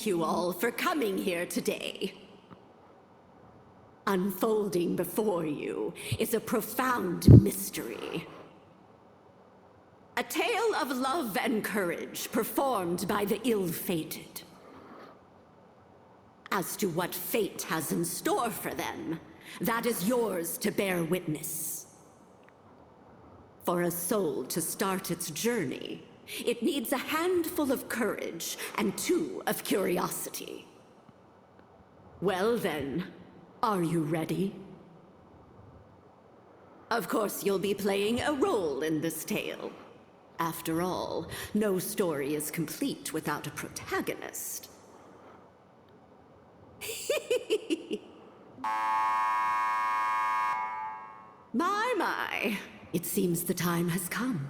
you all for coming here today. Unfolding before you is a profound mystery. A tale of love and courage performed by the ill-fated. As to what fate has in store for them, that is yours to bear witness. For a soul to start its journey, it needs a handful of courage and 2 of curiosity. Well then, are you ready? Of course, you'll be playing a role in this tale. After all, no story is complete without a protagonist. My. It seems the time has come.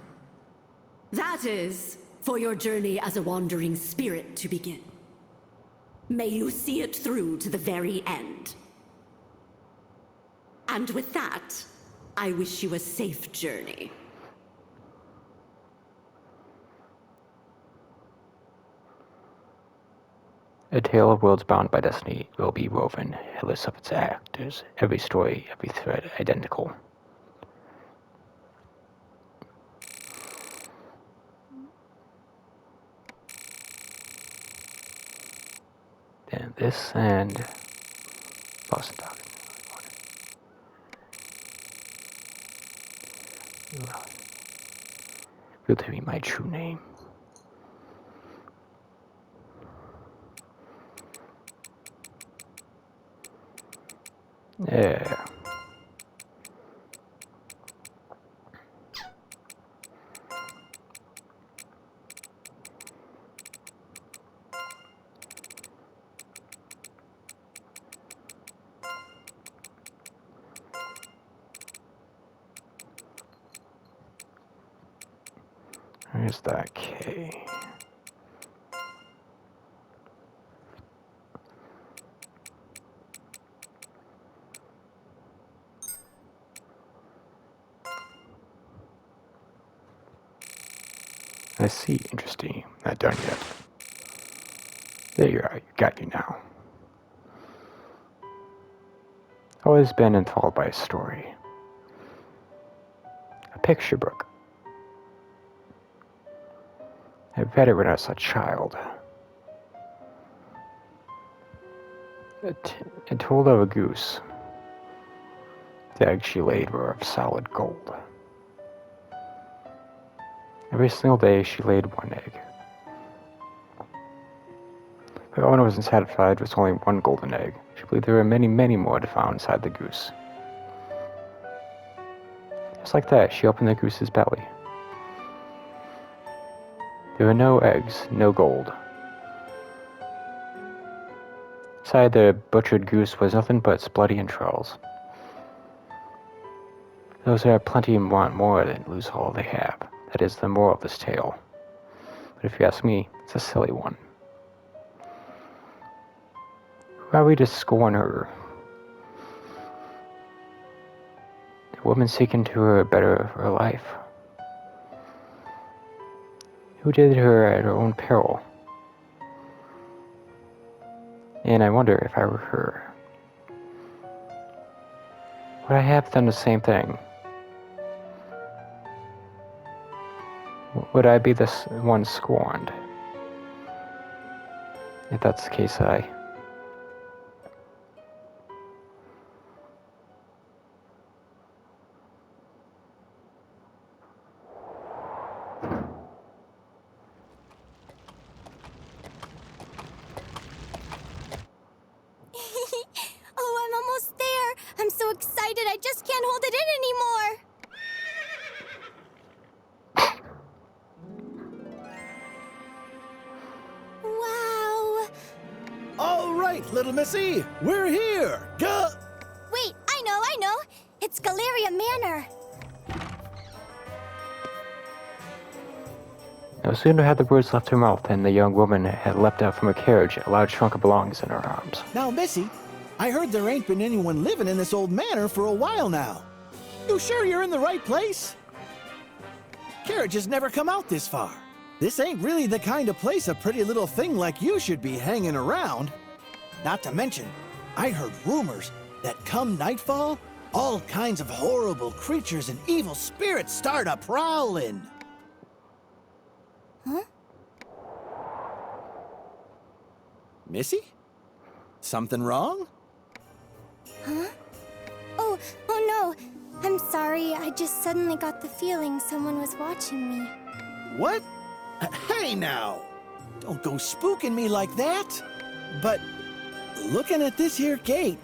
That is, for your journey as a wandering spirit to begin. May you see it through to the very end. And with that, I wish you a safe journey. A tale of worlds bound by destiny will be woven, headless of its actors, every story, every thread identical. Then this and Boston Dog. Will tell me my true name. Yeah. Where's that K? I see. Interesting. Not done yet. There you are. Got you now. Always been enthralled by a story. A picture book. I read it when I was a child. It told of a goose. The eggs she laid were of solid gold. Every single day she laid one egg. But Owen wasn't satisfied with only one golden egg. She believed there were many, many more to found inside the goose. Just like that, she opened the goose's belly. There were no eggs, no gold. Inside the butchered goose was nothing but its bloody entrails. Those who have plenty and want more than lose all they have. That is the moral of this tale. But if you ask me, it's a silly one. Who are we to scorn her? A woman seeking to her a better her life. Who did her at her own peril? And I wonder if I were her. Would I have done the same thing? Would I be the one scorned? If that's the case, I... Oh, I'm almost there. I'm so excited, I just can't hold it in anymore. Little Missy, we're here! Wait, I know! It's Galleria Manor! No sooner had the words left her mouth than the young woman had leapt out from her carriage, a large trunk of belongings in her arms. Now, Missy, I heard there ain't been anyone living in this old manor for a while now. You sure you're in the right place? Carriages never come out this far. This ain't really the kind of place a pretty little thing like you should be hanging around. Not to mention, I heard rumors that come nightfall, all kinds of horrible creatures and evil spirits start a-prowling. Huh? Missy? Something wrong? Huh? Oh no. I'm sorry. I just suddenly got the feeling someone was watching me. What? Hey now! Don't go spooking me like that! But looking at this here gate,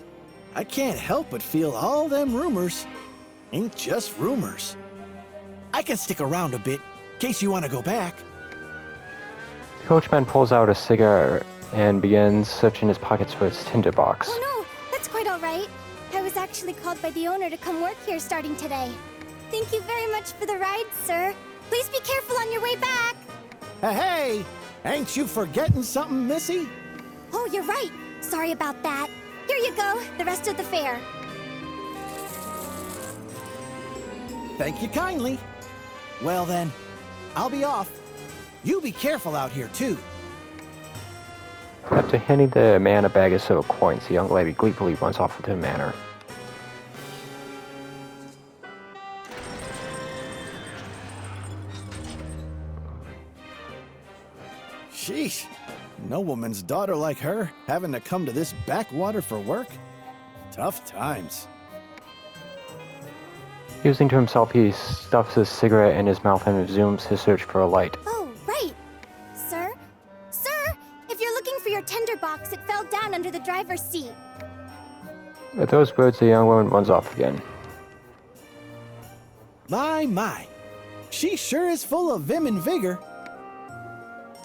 I can't help but feel all them rumors ain't just rumors. I can stick around a bit, in case you want to go back. The coachman pulls out a cigar and begins searching his pockets for his tinderbox. Oh no, that's quite all right. I was actually called by the owner to come work here starting today. Thank you very much for the ride, sir. Please be careful on your way back. Hey, ain't you forgetting something, Missy? Oh, you're right. Sorry about that. Here you go, the rest of the fare. Thank you kindly. Well then, I'll be off. You be careful out here too. After handing the man a bag of silver coins, the young lady gleefully runs off into the manor. Sheesh, no woman's daughter like her having to come to this backwater for work? Tough times. Musing to himself, he stuffs his cigarette in his mouth and resumes his search for a light. Oh, right. Sir? Sir! If you're looking for your tinderbox, it fell down under the driver's seat. At those words, the young woman runs off again. My. She sure is full of vim and vigor.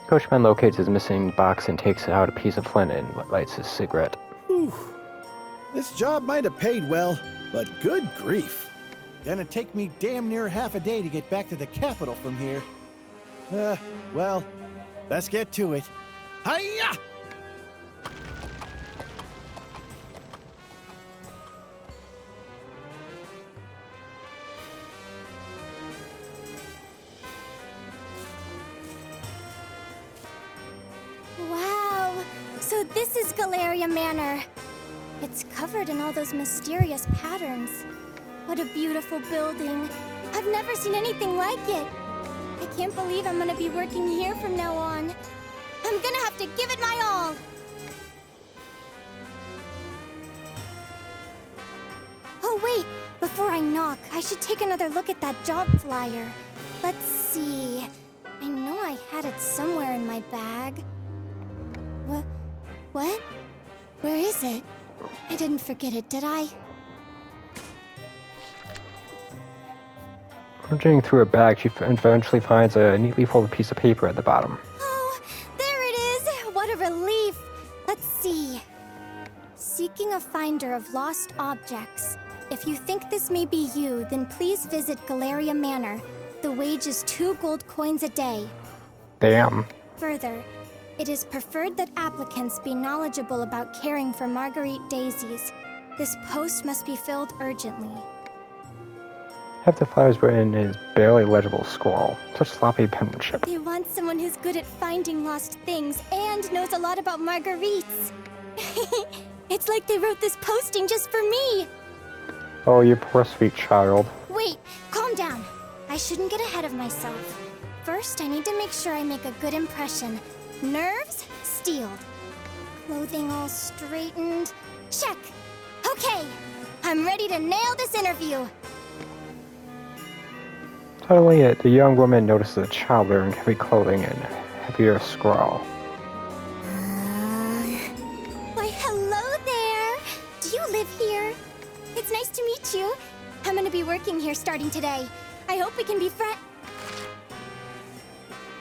Coachman locates his missing box and takes out a piece of flint and lights his cigarette. Whew. This job might have paid well, but good grief. Gonna take me damn near half a day to get back to the capital from here. Well, let's get to it. Hiya! Wow. So this is Galleria Manor. It's covered in all those mysterious patterns. What a beautiful building. I've never seen anything like it. I can't believe I'm gonna be working here from now on. I'm gonna have to give it my all. Oh wait, before I knock, I should take another look at that job flyer. Let's see. I know I had it somewhere in my bag. What? Where is it? I didn't forget it, did I? Rummaging through her bag, she eventually finds a neatly folded piece of paper at the bottom. Oh, there it is! What a relief! Let's see. Seeking a finder of lost objects. If you think this may be you, then please visit Galleria Manor. The wage is 2 gold coins a day. Damn. Further, it is preferred that applicants be knowledgeable about caring for Marguerite daisies. This post must be filled urgently. Half the flyers were in his barely legible scrawl. Such sloppy penmanship. They want someone who's good at finding lost things and knows a lot about Marguerites. It's like they wrote this posting just for me. Oh, you poor sweet child. Wait, calm down. I shouldn't get ahead of myself. First, I need to make sure I make a good impression. Nerves steeled. Clothing all straightened. Check. Okay, I'm ready to nail this interview. Suddenly, the young woman notices a child wearing heavy clothing and heavier scrawl. Why, hello there. Do you live here? It's nice to meet you. I'm gonna be working here starting today. I hope we can be friends.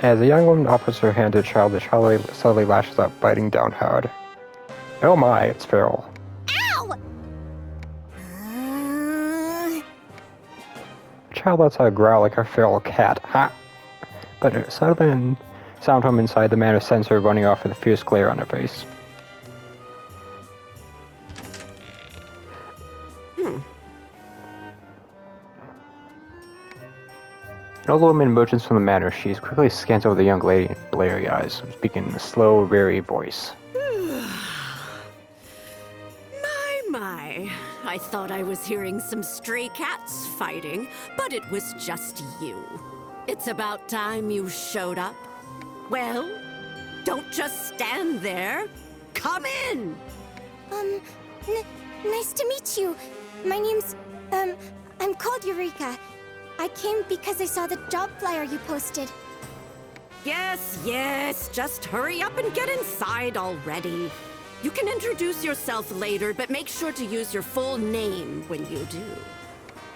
As the young woman offers her hand to the child suddenly lashes out, biting down hard. Oh my, it's feral. Ow! The child lets out a growl like a feral cat. Ha! But a sudden sound from inside the manor sends her running off with a fierce glare on her face. An old woman emerges from the manor. She quickly scans over the young lady and blurry eyes, speaking in a slow, weary voice. My. I thought I was hearing some stray cats fighting, but it was just you. It's about time you showed up. Well, don't just stand there. Come in! Nice to meet you. My name's, I'm called Eureka. I came because I saw the job flyer you posted. Yes, just hurry up and get inside already. You can introduce yourself later, but make sure to use your full name when you do.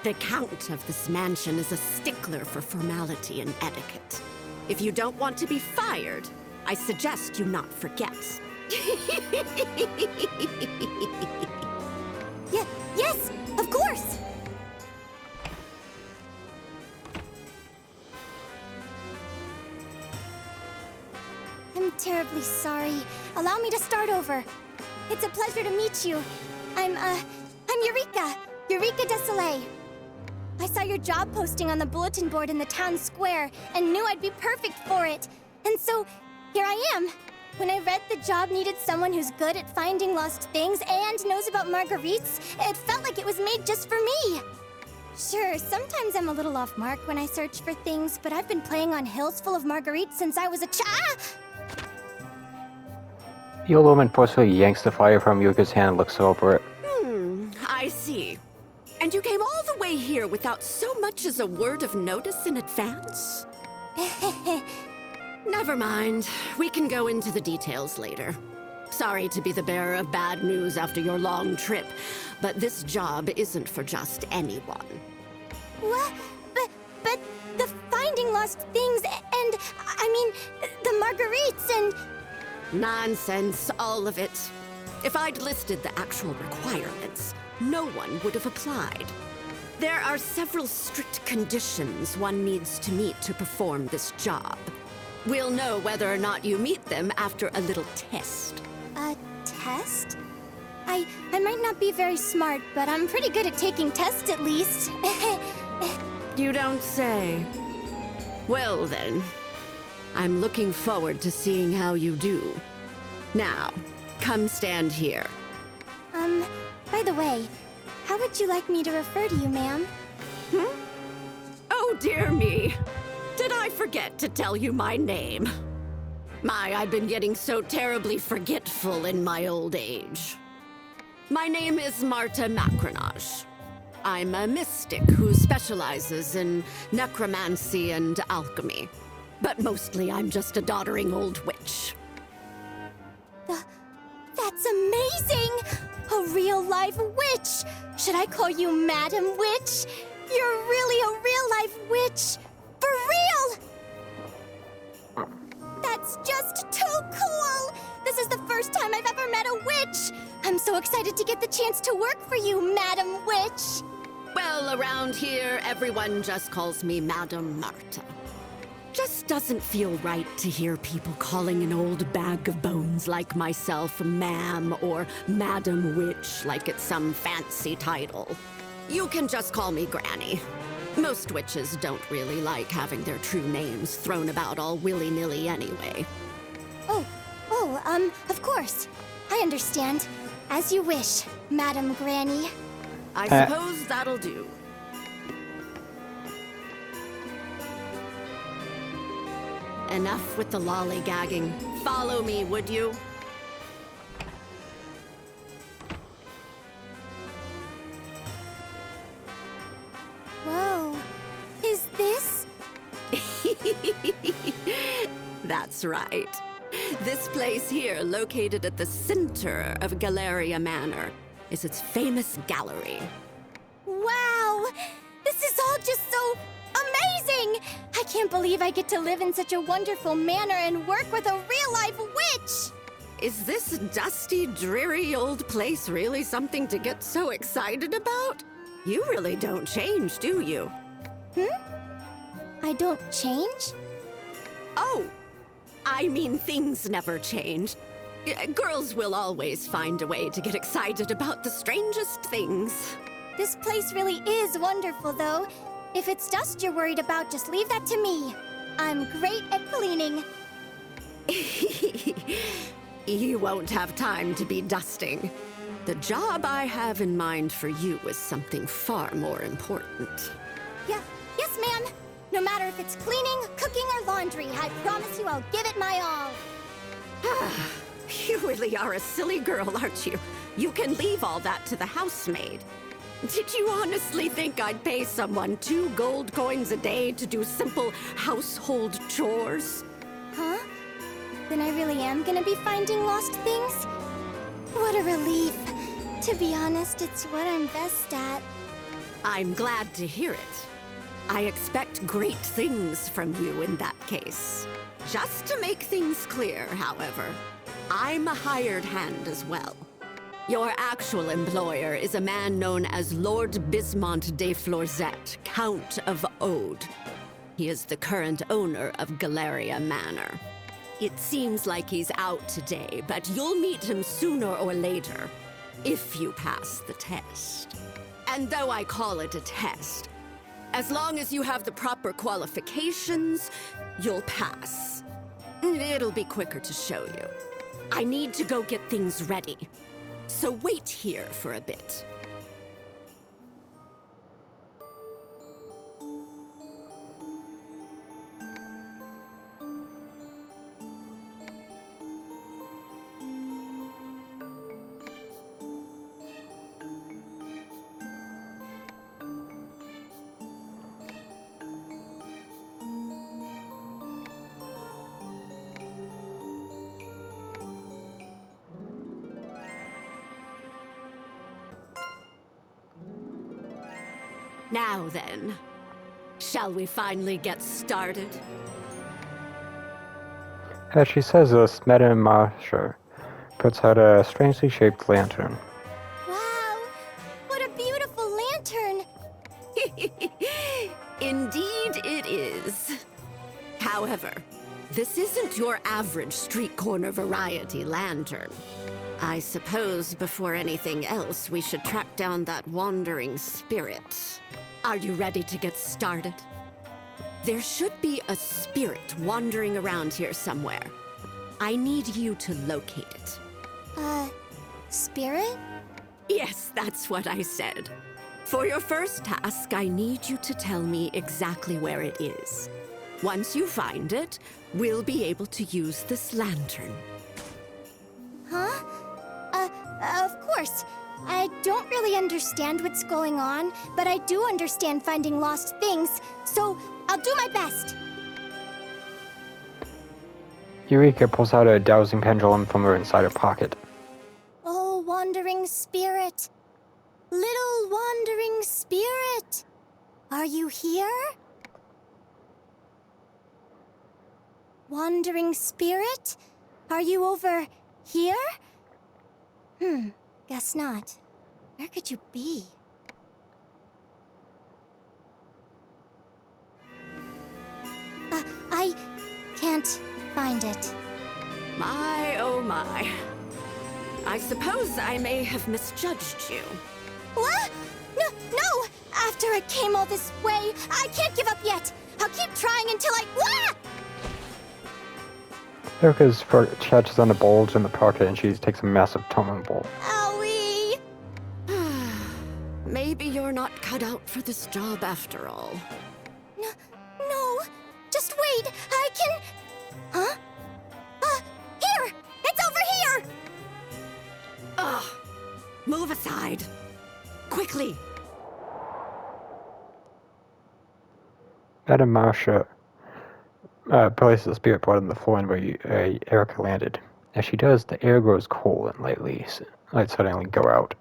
The Count of this mansion is a stickler for formality and etiquette. If you don't want to be fired, I suggest you not forget. Yes, of course! I'm terribly sorry. Allow me to start over. It's a pleasure to meet you. I'm Eureka. Eureka de Soleil. I saw your job posting on the bulletin board in the town square and knew I'd be perfect for it. And so, here I am. When I read the job needed someone who's good at finding lost things and knows about marguerites, it felt like it was made just for me. Sure, sometimes I'm a little off mark when I search for things, but I've been playing on hills full of marguerites since I was a The old woman forcefully yanks the flyer from Yuka's hand and looks over it. I see. And you came all the way here without so much as a word of notice in advance? Never mind. We can go into the details later. Sorry to be the bearer of bad news after your long trip, but this job isn't for just anyone. What? But the finding lost things and, I mean, the marguerites and... Nonsense, all of it. If I'd listed the actual requirements, no one would have applied. There are several strict conditions one needs to meet to perform this job. We'll know whether or not you meet them after a little test. A test? I might not be very smart, but I'm pretty good at taking tests at least. You don't say. Well then, I'm looking forward to seeing how you do. Now, come stand here. By the way, how would you like me to refer to you, ma'am? Oh dear me. Did I forget to tell you my name? I've been getting so terribly forgetful in my old age. My name is Marta Macronage. I'm a mystic who specializes in necromancy and alchemy. But mostly I'm just a doddering old witch. That's amazing! A real-life witch! Should I call you Madam Witch? You're really a real-life witch! For real! That's just too cool! This is the first time I've ever met a witch! I'm so excited to get the chance to work for you, Madam Witch! Well, around here, everyone just calls me Madam Marta. Just doesn't feel right to hear people calling an old bag of bones like myself ma'am or Madam Witch like it's some fancy title. You can just call me Granny. Most witches don't really like having their true names thrown about all willy-nilly anyway. Of course. I understand. As you wish, Madam Granny. I suppose that'll do. Enough with the lollygagging. Follow me, would you? Whoa. Is this? That's right. This place here, located at the center of Galleria Manor, is its famous gallery. Wow! This is all just so amazing! I can't believe I get to live in such a wonderful manor and work with a real-life witch! Is this dusty, dreary old place really something to get so excited about? You really don't change, do you? I don't change? Oh, I mean things never change. Girls will always find a way to get excited about the strangest things. This place really is wonderful, though. If it's dust you're worried about, just leave that to me. I'm great at cleaning. You won't have time to be dusting. The job I have in mind for you is something far more important. Yeah, yes, ma'am. No matter if it's cleaning, cooking, or laundry, I promise you I'll give it my all. You really are a silly girl, aren't you? You can leave all that to the housemaid. Did you honestly think I'd pay someone 2 gold coins a day to do simple household chores? Huh? Then I really am gonna be finding lost things? What a relief. To be honest, it's what I'm best at. I'm glad to hear it. I expect great things from you in that case. Just to make things clear, however, I'm a hired hand as well. Your actual employer is a man known as Lord Bismont de Florzette, Count of Ode. He is the current owner of Galleria Manor. It seems like he's out today, but you'll meet him sooner or later, if you pass the test. And though I call it a test, as long as you have the proper qualifications, you'll pass. It'll be quicker to show you. I need to go get things ready, so wait here for a bit. Now then, shall we finally get started? As she says this, Madame Marcia puts out a strangely shaped lantern. Wow! What a beautiful lantern! Indeed it is. However, this isn't your average street corner variety lantern. I suppose before anything else, we should track down that wandering spirit. Are you ready to get started? There should be a spirit wandering around here somewhere. I need you to locate it. Spirit? Yes, that's what I said. For your first task, I need you to tell me exactly where it is. Once you find it, we'll be able to use this lantern. Huh? Of course. I don't really understand what's going on, but I do understand finding lost things, so I'll do my best. Eureka pulls out a dowsing pendulum from her inside her pocket. Oh, wandering spirit. Little wandering spirit. Are you here? Wandering spirit? Are you over here? Guess not. Where could you be? I can't find it. My, oh my. I suppose I may have misjudged you. What? No! After I came all this way, I can't give up yet! I'll keep trying until I... Wah! Erica's foot catches on a bulge in the pocket and she takes a massive tumbling bolt. Owie! Maybe you're not cut out for this job after all. No! Just wait! I can... Huh? Here! It's over here! Ugh! Move aside! Quickly! Madame Marcia places the spirit board on the floor where Erica landed. As she does, the air grows cold and light suddenly go out.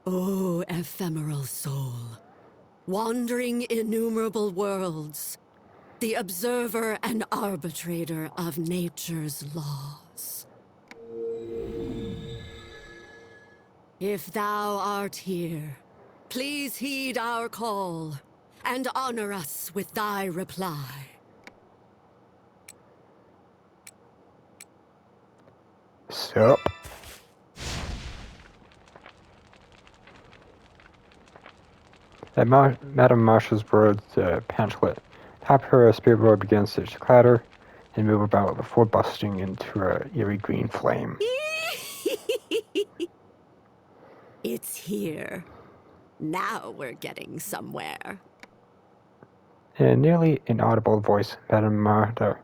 Oh, ephemeral soul, wandering innumerable worlds, the observer and arbitrator of nature's laws. If thou art here, please heed our call and honor us with thy reply. Sup? At Madame Marshall's words, the pamphlet atop her spirit board begins to clatter and move about before busting into a eerie green flame. It's here. Now we're getting somewhere. In a nearly inaudible voice, Madame Martha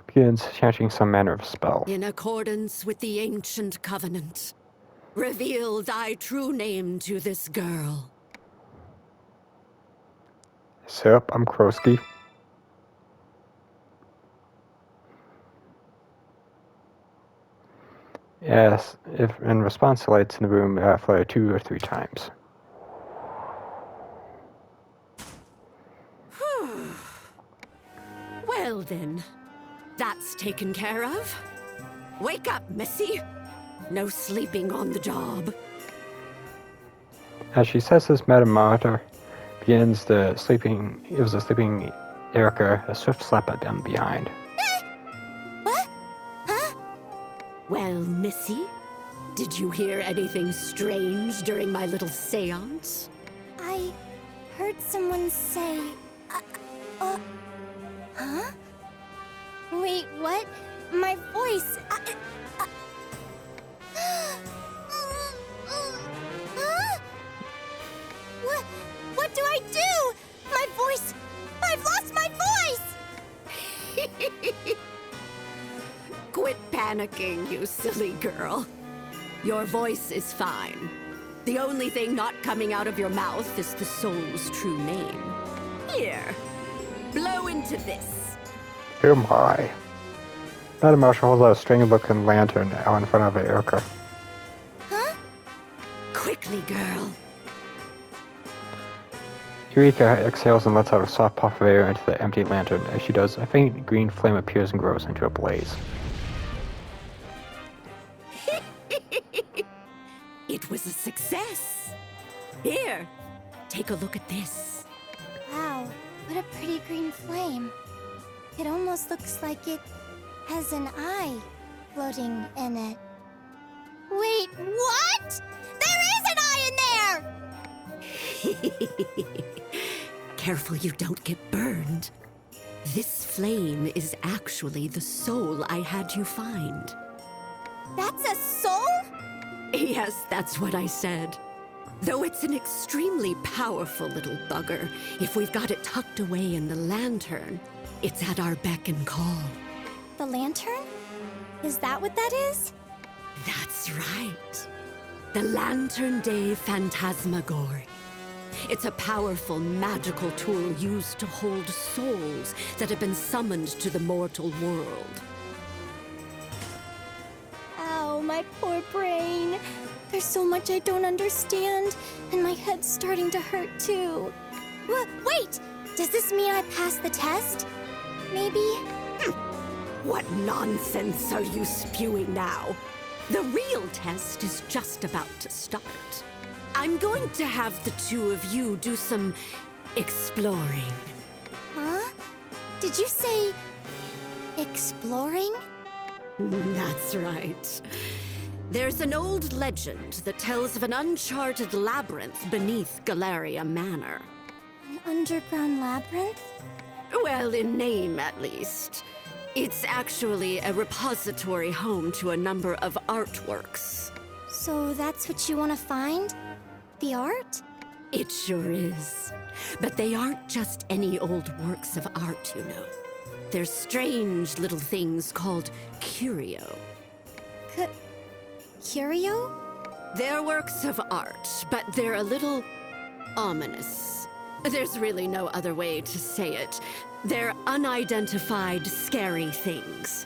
begins chanting some manner of spell. In accordance with the ancient covenant, reveal thy true name to this girl. Sup, I'm Qrowski. Yes, if in response to lights in the room flutter 2 or 3 times. Well then, that's taken care of. Wake up, Missy. No sleeping on the job. As she says this, Madame Martha begins the sleeping Erica a swift slap at them behind. What? Huh? Well, Missy, did you hear anything strange during my little seance? I heard someone say, huh? Wait, what? My voice, huh? What do I do? My voice, I've lost my voice! Quit panicking, you silly girl. Your voice is fine. The only thing not coming out of your mouth is the soul's true name. Here, blow into this. Oh my. Madame Marshall holds out a strange-looking lantern out in front of Erica. Huh? Quickly, girl. Eureka exhales and lets out a soft puff of air into the empty lantern. As she does, a faint green flame appears and grows into a blaze. It was a success. Here, take a look at this. Wow, what a pretty green flame. It almost looks like it has an eye floating in it. Wait, what? There is an eye in there! Careful you don't get burned. This flame is actually the soul I had you find. That's a soul? Yes, that's what I said. Though it's an extremely powerful little bugger, if we've got it tucked away in the lantern, it's at our beck and call. The lantern? Is that what that is? That's right. The Lantern Day Phantasmagory. It's a powerful magical tool used to hold souls that have been summoned to the mortal world. Ow, my poor brain. There's so much I don't understand, and my head's starting to hurt too. Wait! Does this mean I passed the test? Maybe? What nonsense are you spewing now? The real test is just about to start. I'm going to have the two of you do some exploring. Huh? Did you say exploring? That's right. There's an old legend that tells of an uncharted labyrinth beneath Galleria Manor. An underground labyrinth? Well, in name at least. It's actually a repository home to a number of artworks. So that's what you want to find? The art? It sure is. But they aren't just any old works of art, you know. They're strange little things called curio. Curio? They're works of art, but they're a little ominous. There's really no other way to say it. They're unidentified, scary things.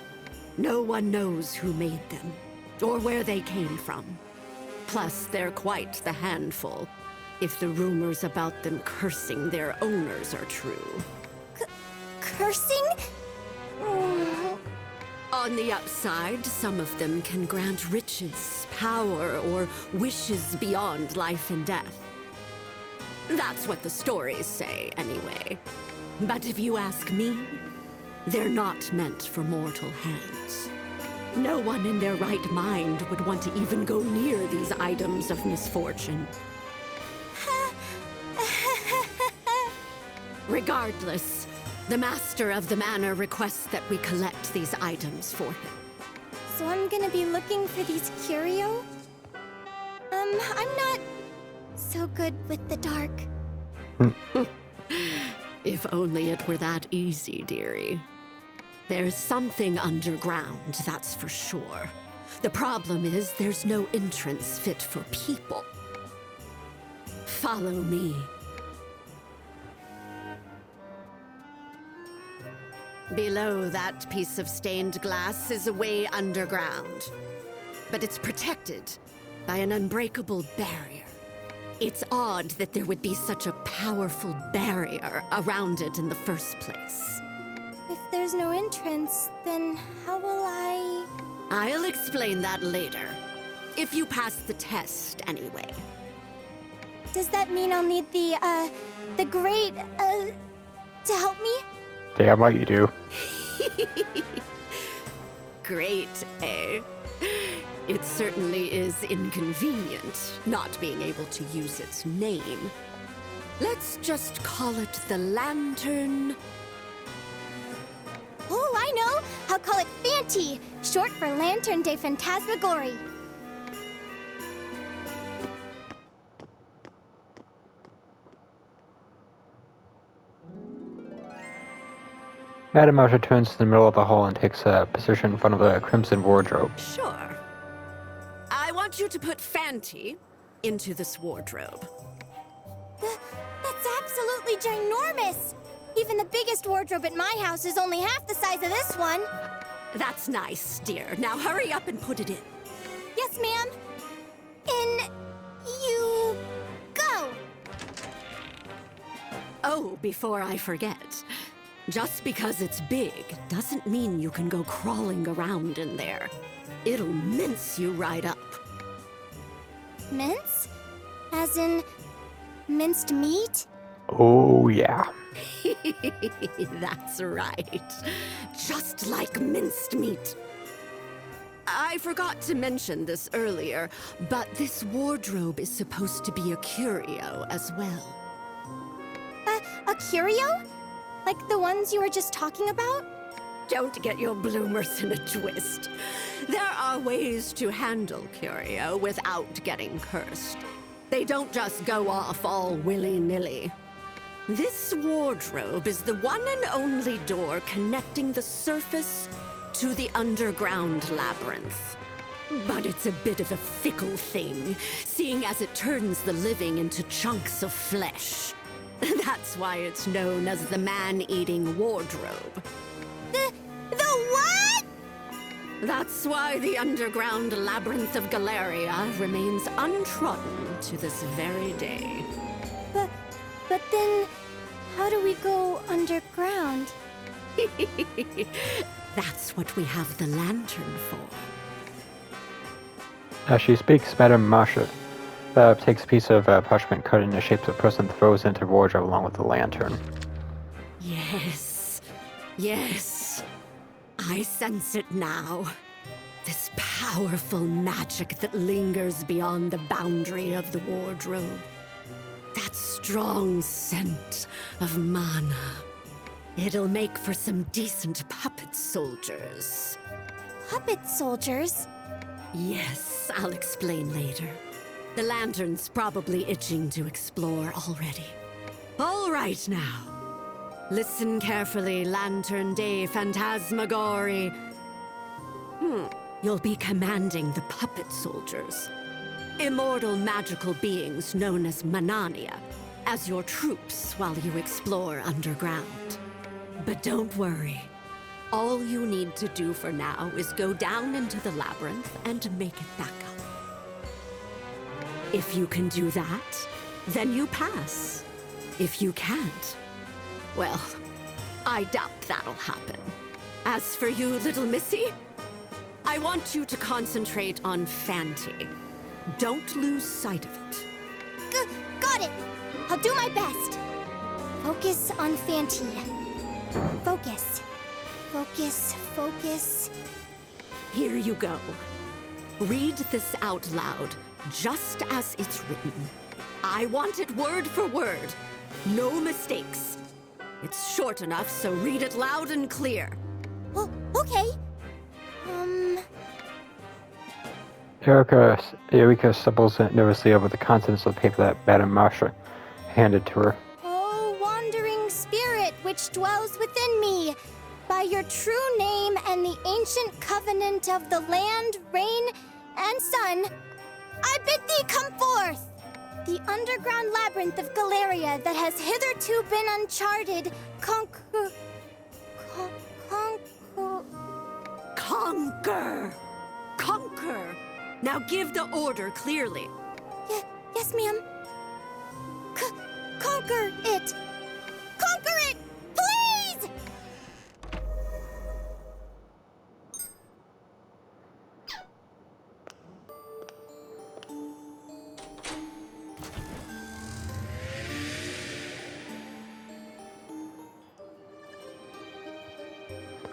No one knows who made them, or where they came from. Plus, they're quite the handful, if the rumors about them cursing their owners are true. Cursing? Oh. On the upside, some of them can grant riches, power, or wishes beyond life and death. That's what the stories say, anyway. But if you ask me, they're not meant for mortal hands. No one in their right mind would want to even go near these items of misfortune. Regardless, the master of the manor requests that we collect these items for him. So I'm gonna be looking for these curio? I'm not so good with the dark. If only it were that easy, dearie. There's something underground, that's for sure. The problem is there's no entrance fit for people. Follow me. Below that piece of stained glass is a way underground. But it's protected by an unbreakable barrier. It's odd that there would be such a powerful barrier around it in the first place. If there's no entrance, then how will I... I'll explain that later. If you pass the test, anyway. Does that mean I'll need the great, to help me? Damn right you do. Great, eh? It certainly is inconvenient, not being able to use its name. Let's just call it the Lantern. Oh, I know! I'll call it Fanti, short for Lantern de Phantasmagorie. Madame Marcia turns to the middle of the hall and takes a position in front of the crimson wardrobe. Sure. I want you to put Fanti into this wardrobe. That's absolutely ginormous! Even the biggest wardrobe at my house is only half the size of this one. That's nice, dear. Now hurry up and put it in. Yes, ma'am. In... you... go! Oh, before I forget. Just because it's big doesn't mean you can go crawling around in there. It'll mince you right up. Mince? As in... minced meat? Oh, yeah. That's right. Just like minced meat. I forgot to mention this earlier, but this wardrobe is supposed to be a curio as well. A curio? Like the ones you were just talking about? Don't get your bloomers in a twist. There are ways to handle curio without getting cursed. They don't just go off all willy-nilly. This wardrobe is the one and only door connecting the surface to the underground labyrinth. But it's a bit of a fickle thing, seeing as it turns the living into chunks of flesh. That's why it's known as the man-eating wardrobe. The what? That's why the underground labyrinth of Galleria remains untrodden to this very day. But then, how do we go underground? That's what we have the lantern for. As she speaks, Madame Marcia takes a piece of parchment cut in the shape of a person and throws it into the wardrobe along with the lantern. Yes. Yes. I sense it now. This powerful magic that lingers beyond the boundary of the wardrobe. That strong scent of mana. It'll make for some decent puppet soldiers. Puppet soldiers? Yes, I'll explain later. The lantern's probably itching to explore already. All right now. Listen carefully, Lantern de Phantasmagorie. You'll be commanding the puppet soldiers. Immortal magical beings known as Manania, as your troops while you explore underground. But don't worry. All you need to do for now is go down into the labyrinth and make it back up. If you can do that, then you pass. If you can't, well, I doubt that'll happen. As for you, little missy, I want you to concentrate on Fanti. Don't lose sight of it. Got it! I'll do my best. Focus on Fanti. Focus. Focus, focus. Here you go. Read this out loud, just as it's written. I want it word for word. No mistakes. It's short enough, so read it loud and clear. Oh, okay. Eureka stumbles nervously over the contents of the paper that Madame Marcia handed to her. Oh, wandering spirit which dwells within me, by your true name and the ancient covenant of the land, rain, and sun, I bid thee come forth! The underground labyrinth of Galleria that has hitherto been uncharted, Conquer! Conquer! Now give the order clearly. Yes, ma'am. Conquer it! Conquer it! Please!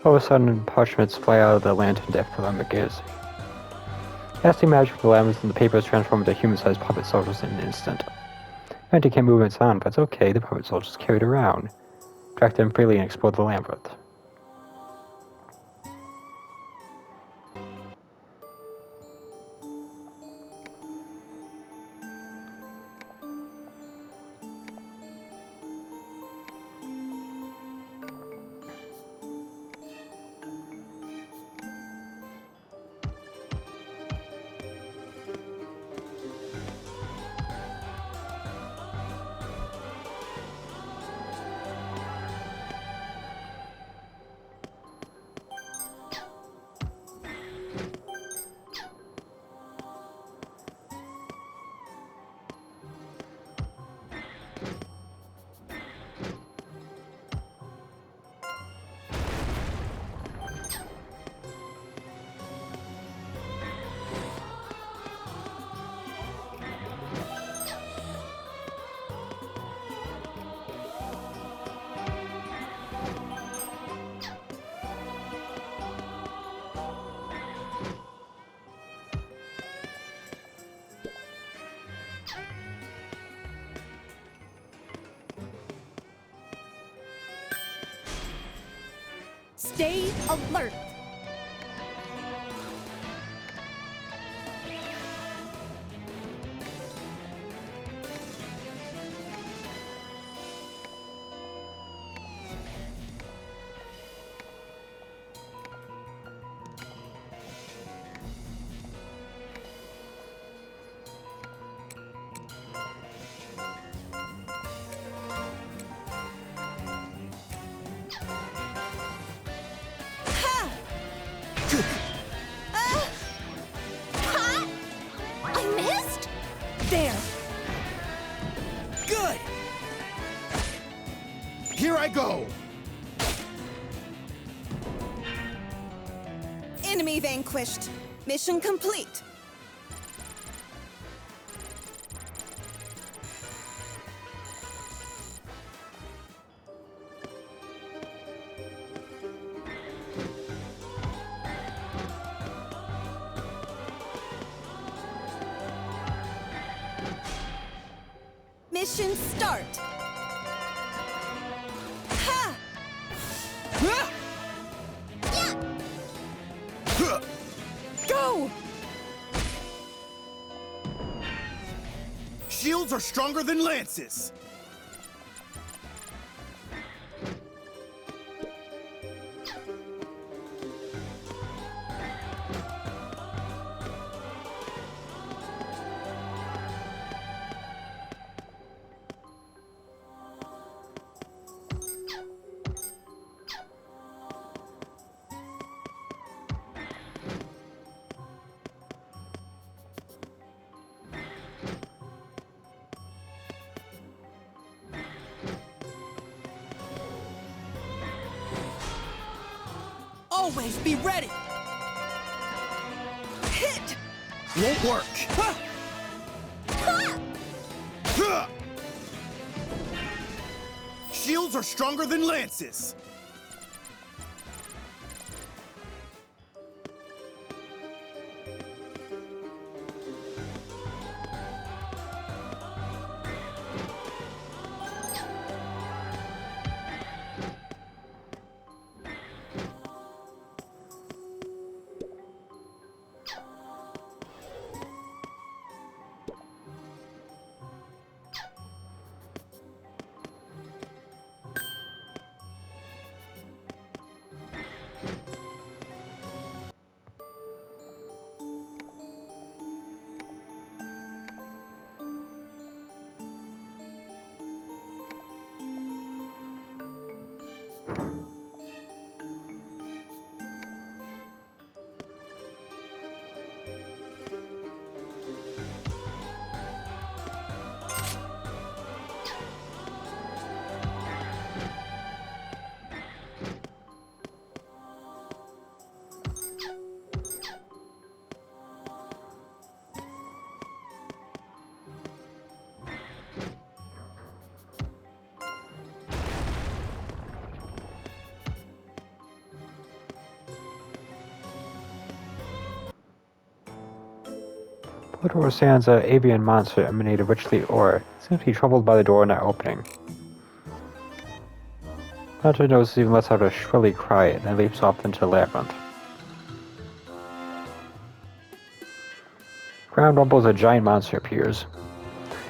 All of a sudden, parchments fly out of the lantern deck for Lamborghini. Casting magic from the labyrinth and the papers transform into human-sized puppet soldiers in an instant. Fancy can't move its on, but it's okay, the puppet soldiers carried around. Track them freely and explore the labyrinth. Stay alert! I missed? There! Good! Here I go! Enemy vanquished. Mission complete. Mission start. Ha! Go! Shields are stronger than lances! Always be ready. Hit. Won't work! Shields are stronger than lances! Little Sans avian monster emanated richly ore. Seems to be troubled by the door not opening. Hunter notices even lets out a shrilly cry and then leaps off into the labyrinth. Ground rumbles, a giant monster appears.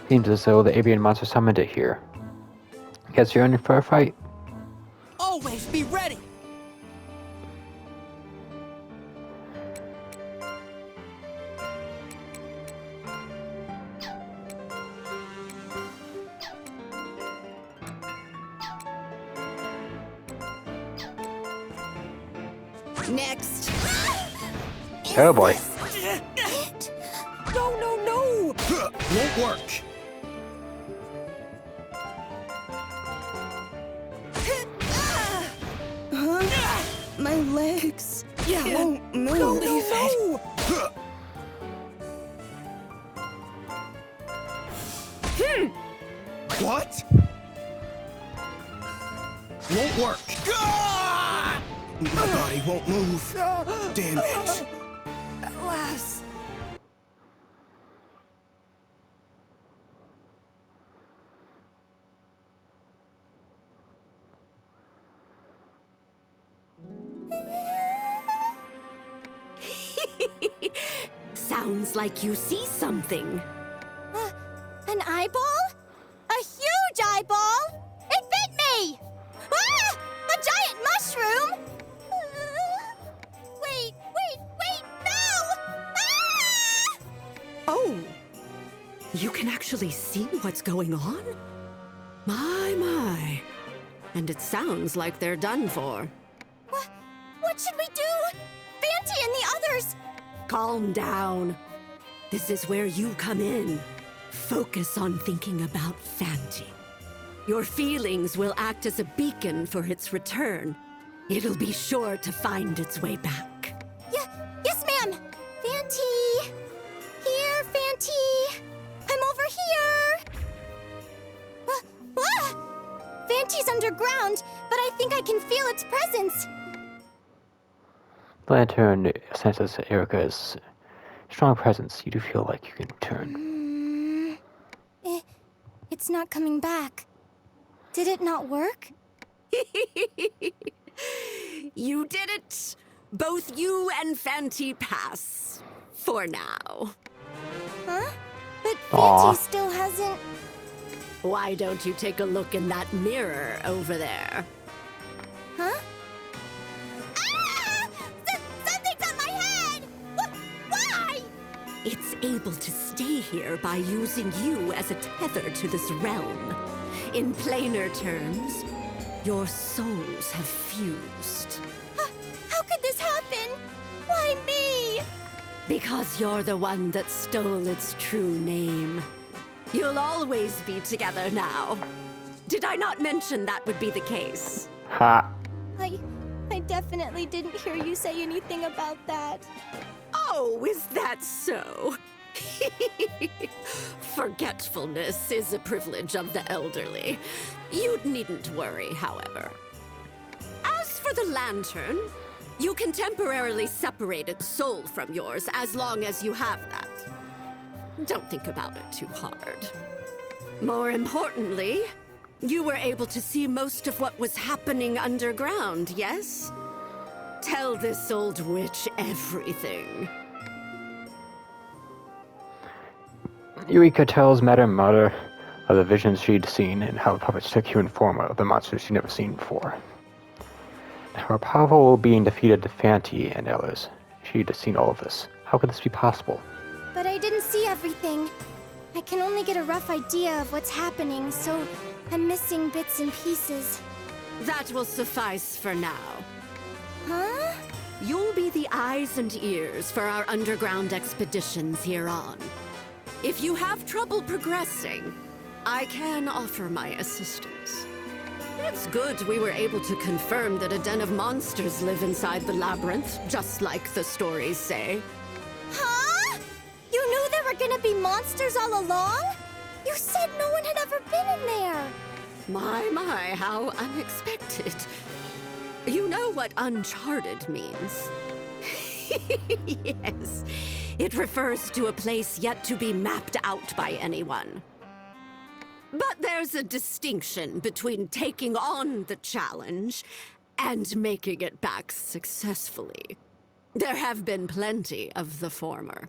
Seems as though the avian monster summoned it here. Guess you're in for a fight? Always be ready! Next. Oh boy. No, no, no! Won't work. My legs won't move. Believe it. What? Won't work. My body won't move. Damn it. Alas. Sounds like you see something. An eyeball? A huge eyeball? It bit me! Ah! A giant mushroom? Wait, no! Ah! Oh, you can actually see what's going on? My. And it sounds like they're done for. What should we do? Fanty and the others! Calm down. This is where you come in. Focus on thinking about Fanty. Your feelings will act as a beacon for its return. It'll be sure to find its way back. Yes, ma'am! Fanty! Here, Fanty! I'm over here! Fanty's underground, but I think I can feel its presence. The lantern senses Erica's strong presence. You do feel like you can turn. It's not coming back. Did it not work? You did it! Both you and Fanty pass. For now. Huh? But Aw. Fanty still hasn't... Why don't you take a look in that mirror over there? Huh? Ah! Something's on my head! Why? It's able to stay here by using you as a tether to this realm. In plainer terms, your souls have fused. How could this happen? Why me? Because you're the one that stole its true name. You'll always be together now. Did I not mention that would be the case? Ha! I definitely didn't hear you say anything about that. Oh, is that so? Forgetfulness is a privilege of the elderly. You needn't worry, however. As for the lantern, you can temporarily separate its soul from yours as long as you have that. Don't think about it too hard. More importantly, you were able to see most of what was happening underground, yes? Tell this old witch everything. Eureka tells Madame Mother of the visions she'd seen and how the puppets took human form of the monsters she'd never seen before. How a powerful being defeated Fanty and others. She'd seen all of this. How could this be possible? But I didn't see everything. I can only get a rough idea of what's happening, so I'm missing bits and pieces. That will suffice for now. Huh? You'll be the eyes and ears for our underground expeditions here on. If you have trouble progressing, I can offer my assistance. It's good we were able to confirm that a den of monsters live inside the labyrinth, just like the stories say. Huh? You knew there were gonna be monsters all along? You said no one had ever been in there. My, how unexpected. You know what uncharted means? Yes. It refers to a place yet to be mapped out by anyone. But there's a distinction between taking on the challenge and making it back successfully. There have been plenty of the former.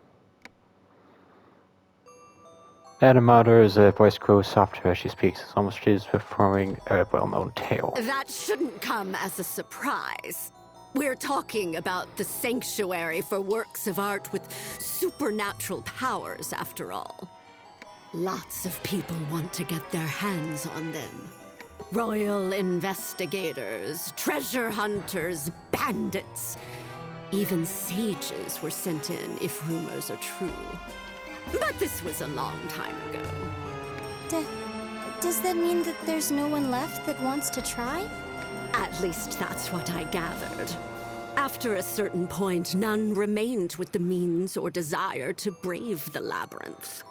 Animator's voice grows softer as she speaks, as almost she is performing a well-known tale. That shouldn't come as a surprise. We're talking about the sanctuary for works of art with supernatural powers, after all. Lots of people want to get their hands on them. Royal investigators, treasure hunters, bandits. Even sages were sent in, if rumors are true. But this was a long time ago. Does that mean that there's no one left that wants to try? At least that's what I gathered. After a certain point, none remained with the means or desire to brave the labyrinth.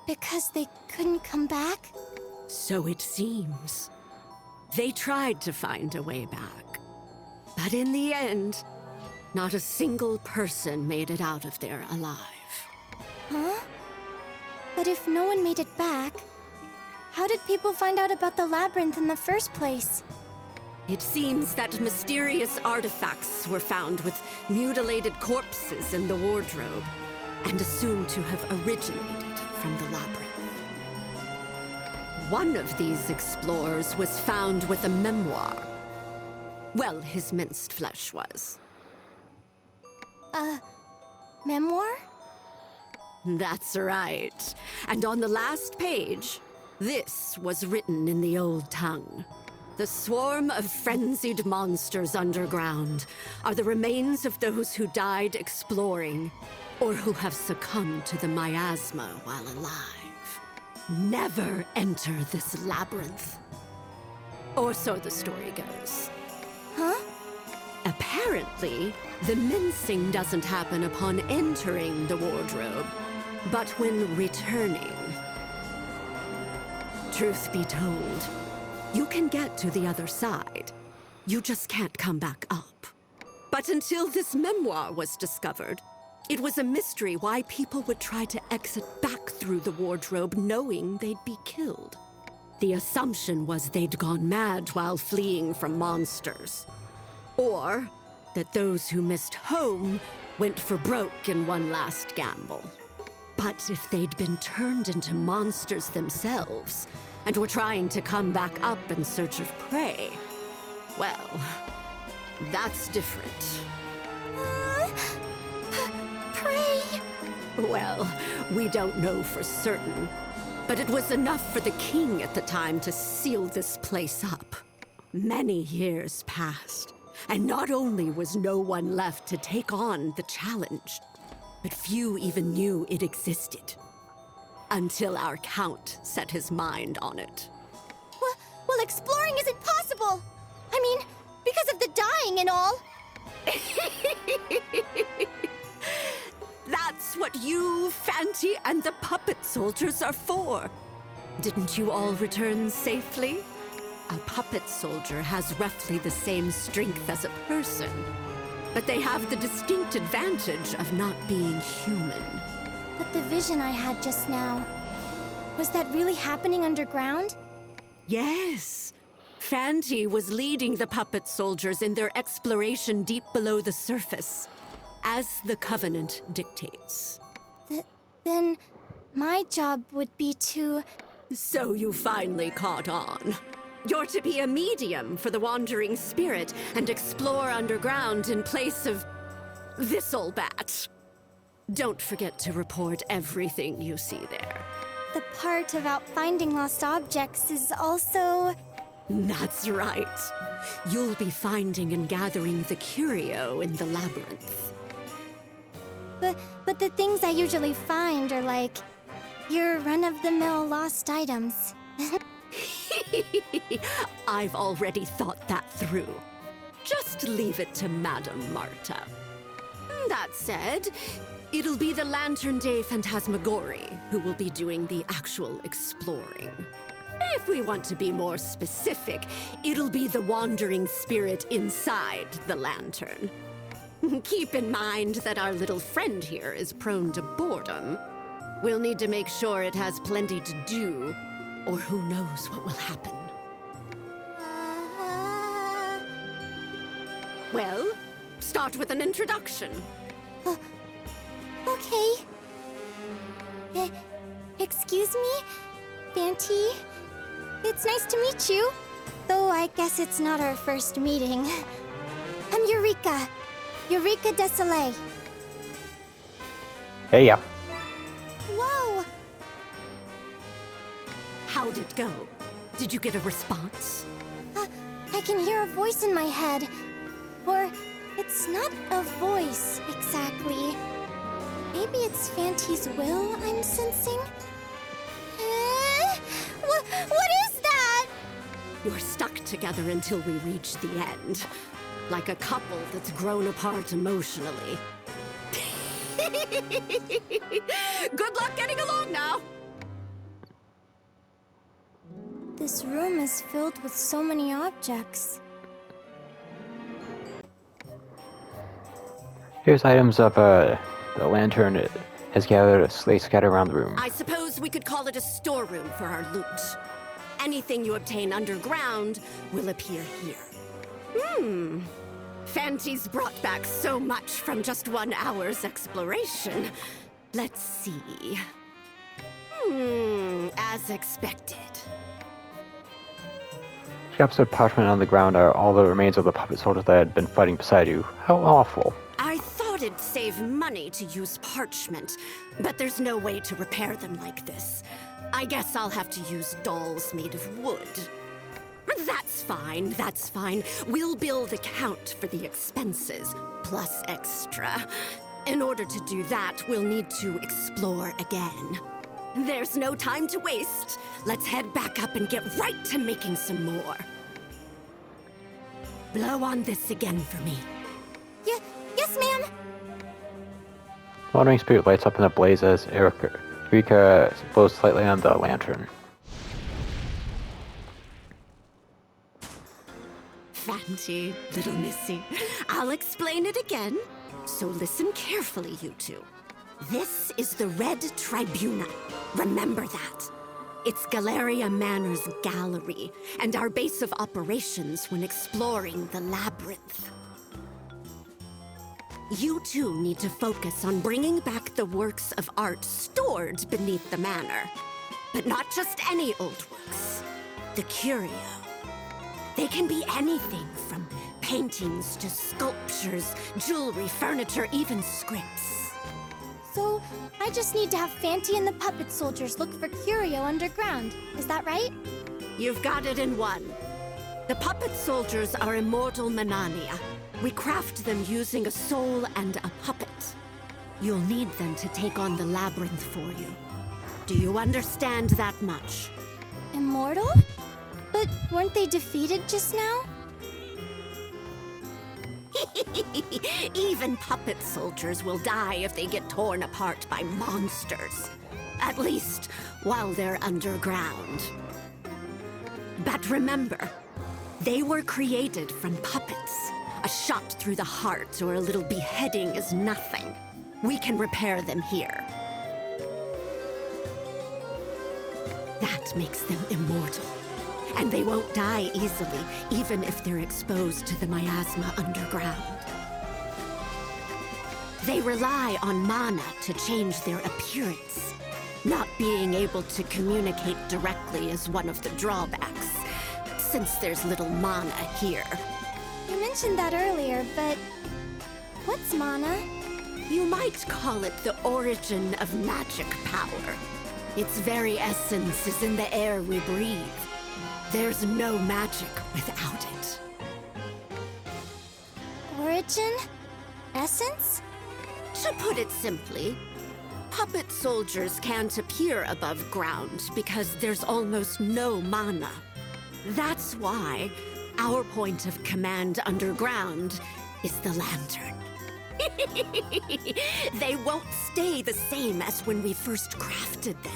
Because they couldn't come back? So it seems. They tried to find a way back. But in the end, not a single person made it out of there alive. Huh? But if no one made it back, how did people find out about the labyrinth in the first place? It seems that mysterious artifacts were found with mutilated corpses in the wardrobe, and assumed to have originated from the labyrinth. One of these explorers was found with a memoir. Well, his minced flesh was. Memoir? That's right. And on the last page, this was written in the old tongue. The swarm of frenzied monsters underground are the remains of those who died exploring, or who have succumbed to the miasma while alive. Never enter this labyrinth. Or so the story goes. Huh? Apparently, the mincing doesn't happen upon entering the wardrobe, but when returning. Truth be told, you can get to the other side. You just can't come back up. But until this memoir was discovered, it was a mystery why people would try to exit back through the wardrobe knowing they'd be killed. The assumption was they'd gone mad while fleeing from monsters. Or that those who missed home went for broke in one last gamble. But if they'd been turned into monsters themselves, and were trying to come back up in search of prey, well, that's different. Pray! Well, we don't know for certain, but it was enough for the king at the time to seal this place up. Many years passed, and not only was no one left to take on the challenge, but few even knew it existed. Until our count set his mind on it. Well, exploring isn't possible! I mean, because of the dying and all! That's what you, Fanty, and the puppet soldiers are for. Didn't you all return safely? A puppet soldier has roughly the same strength as a person, but they have the distinct advantage of not being human. But the vision I had just now, was that really happening underground? Yes. Fanty was leading the puppet soldiers in their exploration deep below the surface, as the Covenant dictates. Then my job would be to... So you finally caught on. You're to be a medium for the wandering spirit and explore underground in place of this old bat. Don't forget to report everything you see there. The part about finding lost objects is also... That's right. You'll be finding and gathering the curio in the labyrinth. But the things I usually find are like... your run-of-the-mill lost items. I've already thought that through. Just leave it to Madame Marta. That said, it'll be the Lantern Day Phantasmagorie who will be doing the actual exploring. If we want to be more specific, it'll be the wandering spirit inside the lantern. Keep in mind that our little friend here is prone to boredom. We'll need to make sure it has plenty to do, or who knows what will happen. Well, start with an introduction. Okay. Excuse me? Fanty? It's nice to meet you. Though I guess it's not our first meeting. I'm Eureka. Eureka Desolé. Hey, yeah. Whoa! How'd it go? Did you get a response? I can hear a voice in my head. Or, it's not a voice, exactly. Maybe it's Fanty's will I'm sensing? What is that? You're stuck together until we reach the end. Like a couple that's grown apart emotionally. Good luck getting along now! This room is filled with so many objects. Here's items of the lantern has gathered scattered around the room. I suppose we could call it a storeroom for our loot. Anything you obtain underground will appear here. Fanty's brought back so much from just 1 hour's exploration. Let's see. As expected. Scraps of parchment on the ground are all the remains of the puppet soldiers that had been fighting beside you. How awful. I thought it'd save money to use parchment, but there's no way to repair them like this. I guess I'll have to use dolls made of wood. That's fine, that's fine. We'll bill the count for the expenses, plus extra. In order to do that, we'll need to explore again. There's no time to waste. Let's head back up and get right to making some more. Blow on this again for me. Yes, ma'am. Wandering spirit lights up in a blaze as Eureka blows slightly on the lantern. Fanty, little missy. I'll explain it again, so listen carefully, you two. This is the Red Tribuna. Remember that. It's Galleria Manor's gallery, and our base of operations when exploring the Labyrinth. You two need to focus on bringing back the works of art stored beneath the manor. But not just any old works. The curio. They can be anything from paintings to sculptures, jewelry, furniture, even scripts. So, I just need to have Fanty and the puppet soldiers look for curio underground. Is that right? You've got it in one. The puppet soldiers are immortal Manania. We craft them using a soul and a puppet. You'll need them to take on the Labyrinth for you. Do you understand that much? Immortal? But weren't they defeated just now? Even puppet soldiers will die if they get torn apart by monsters. At least, while they're underground. But remember, they were created from puppets. A shot through the heart or a little beheading is nothing. We can repair them here. That makes them immortal. And they won't die easily, even if they're exposed to the miasma underground. They rely on mana to change their appearance. Not being able to communicate directly is one of the drawbacks, since there's little mana here. You mentioned that earlier, but what's mana? You might call it the origin of magic power. Its very essence is in the air we breathe. There's no magic without it. Origin? Essence? To put it simply, puppet soldiers can't appear above ground because there's almost no mana. That's why our point of command underground is the lantern. They won't stay the same as when we first crafted them.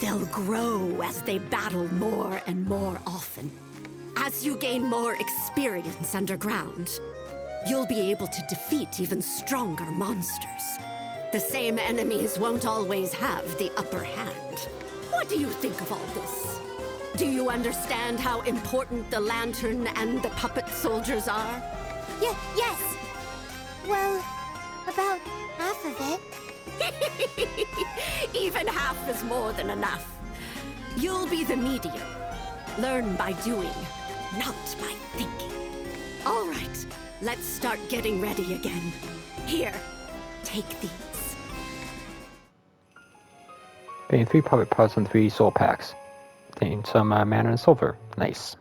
They'll grow as they battle more and more often. As you gain more experience underground, you'll be able to defeat even stronger monsters. The same enemies won't always have the upper hand. What do you think of all this? Do you understand how important the lantern and the puppet soldiers are? Yes. Well, about half of it. Even half is more than enough. You'll be the medium. Learn by doing, not by thinking. All right, let's start getting ready again. Here, take these. Getting 3 puppet parts and 3 soul packs. Containing some mana and silver. Nice.